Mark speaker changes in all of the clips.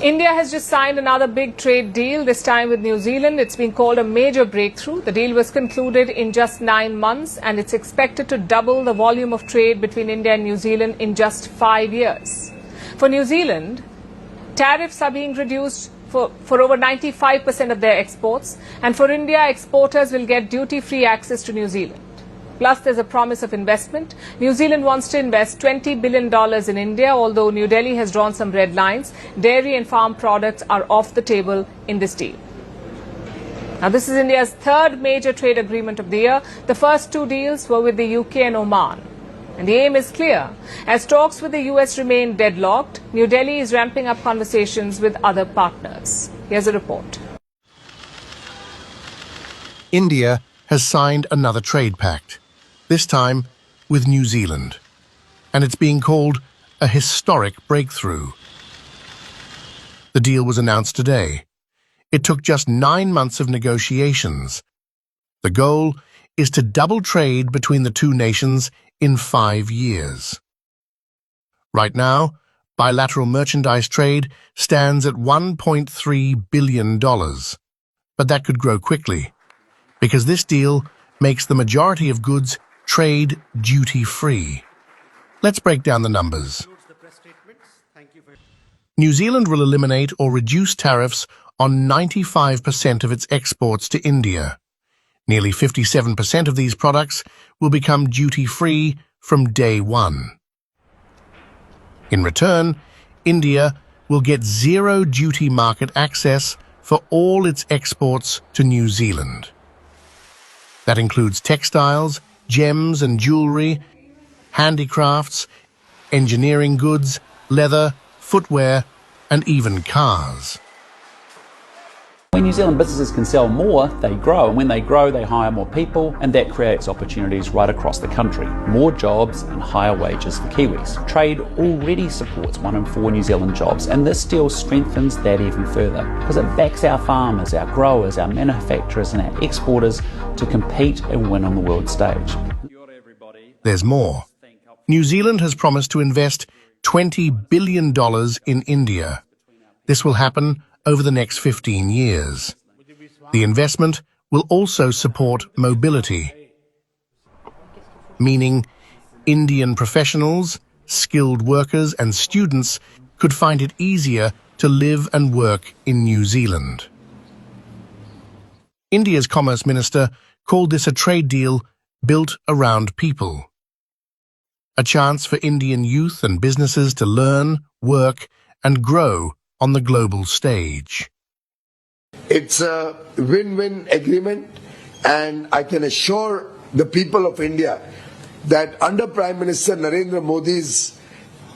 Speaker 1: India has just signed another big trade deal, this time with New Zealand. It's been called a major breakthrough. The deal was concluded in just 9 months and it's expected to double the volume of trade between India and New Zealand in just 5 years. For New Zealand, tariffs are being reduced for over 95% of their exports, and for India, exporters will get duty-free access to New Zealand. Plus, there's a promise of investment. New Zealand wants to invest $20 billion in India, although New Delhi has drawn some red lines. Dairy and farm products are off the table in this deal. Now, this is India's third major trade agreement of the year. The first two deals were with the UK and Oman. And the aim is clear. As talks with the US remain deadlocked, New Delhi is ramping up conversations with other partners. Here's a report.
Speaker 2: India has signed another trade pact, this time with New Zealand. And it's being called a historic breakthrough. The deal was announced today. It took just 9 months of negotiations. The goal is to double trade between the two nations in 5 years. Right now, bilateral merchandise trade stands at $1.3 billion. But that could grow quickly, because this deal makes the majority of goods trade duty-free. Let's break down the numbers. New Zealand will eliminate or reduce tariffs on 95% of its exports to India. Nearly 57% of these products will become duty-free from day one. In return, India will get zero duty market access for all its exports to New Zealand. That includes textiles, gems and jewelry, handicrafts, engineering goods, leather, footwear, and even cars.
Speaker 3: When New Zealand businesses can sell more, they grow, and when they grow, they hire more people, and that creates opportunities right across the country. More jobs and higher wages for Kiwis. Trade already supports 1 in 4 New Zealand jobs, and this deal strengthens that even further, because it backs our farmers, our growers, our manufacturers, and our exporters to compete and win on the world stage.
Speaker 2: There's more. New Zealand has promised to invest $20 billion in India. This will happen over the next 15 years. The investment will also support mobility, meaning Indian professionals, skilled workers and students could find it easier to live and work in New Zealand. India's Commerce Minister called this a trade deal built around people. A chance for Indian youth and businesses to learn, work and grow on the global stage.
Speaker 4: It's a win-win agreement, and I can assure the people of India that under Prime Minister Narendra Modi's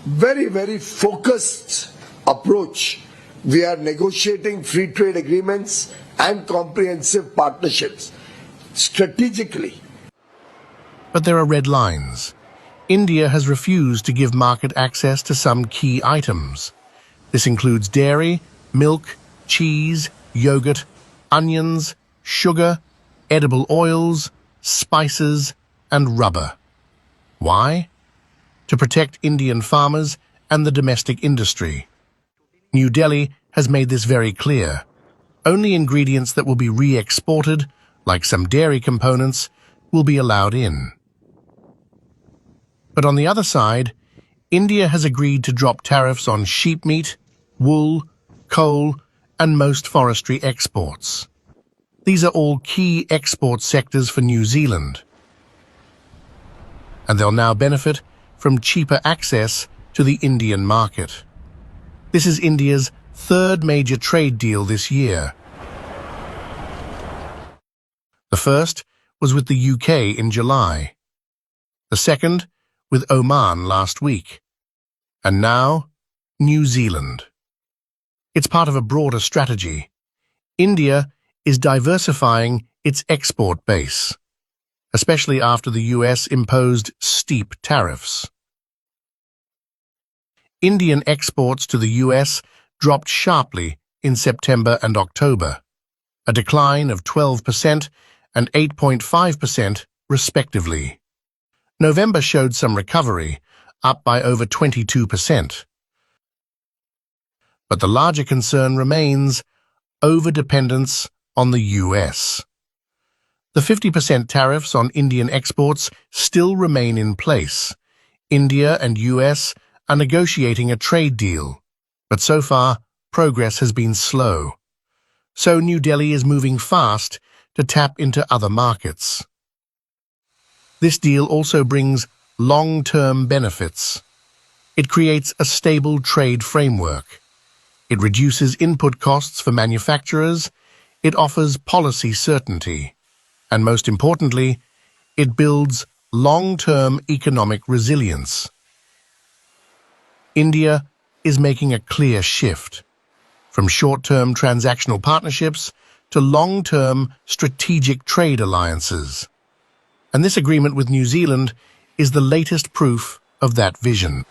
Speaker 4: very, very focused approach, we are negotiating free trade agreements and comprehensive partnerships strategically.
Speaker 2: But there are red lines. India has refused to give market access to some key items. This includes dairy, milk, cheese, yogurt, onions, sugar, edible oils, spices, and rubber. Why? To protect Indian farmers and the domestic industry. New Delhi has made this very clear. Only ingredients that will be re-exported, like some dairy components, will be allowed in. But on the other side, India has agreed to drop tariffs on sheep meat, wool, coal, and most forestry exports. These are all key export sectors for New Zealand. And they'll now benefit from cheaper access to the Indian market. This is India's third major trade deal this year. The first was with the UK in July. The second with Oman last week. And now, New Zealand. It's part of a broader strategy. India is diversifying its export base, especially after the US imposed steep tariffs. Indian exports to the US dropped sharply in September and October, a decline of 12% and 8.5% respectively. November showed some recovery, up by over 22%. But the larger concern remains over-dependence on the US. The 50% tariffs on Indian exports still remain in place. India and US are negotiating a trade deal, but so far, progress has been slow. So New Delhi is moving fast to tap into other markets. This deal also brings long-term benefits. It creates a stable trade framework. It reduces input costs for manufacturers. It offers policy certainty. And most importantly, it builds long-term economic resilience. India is making a clear shift from short-term transactional partnerships to long-term strategic trade alliances. And this agreement with New Zealand is the latest proof of that vision.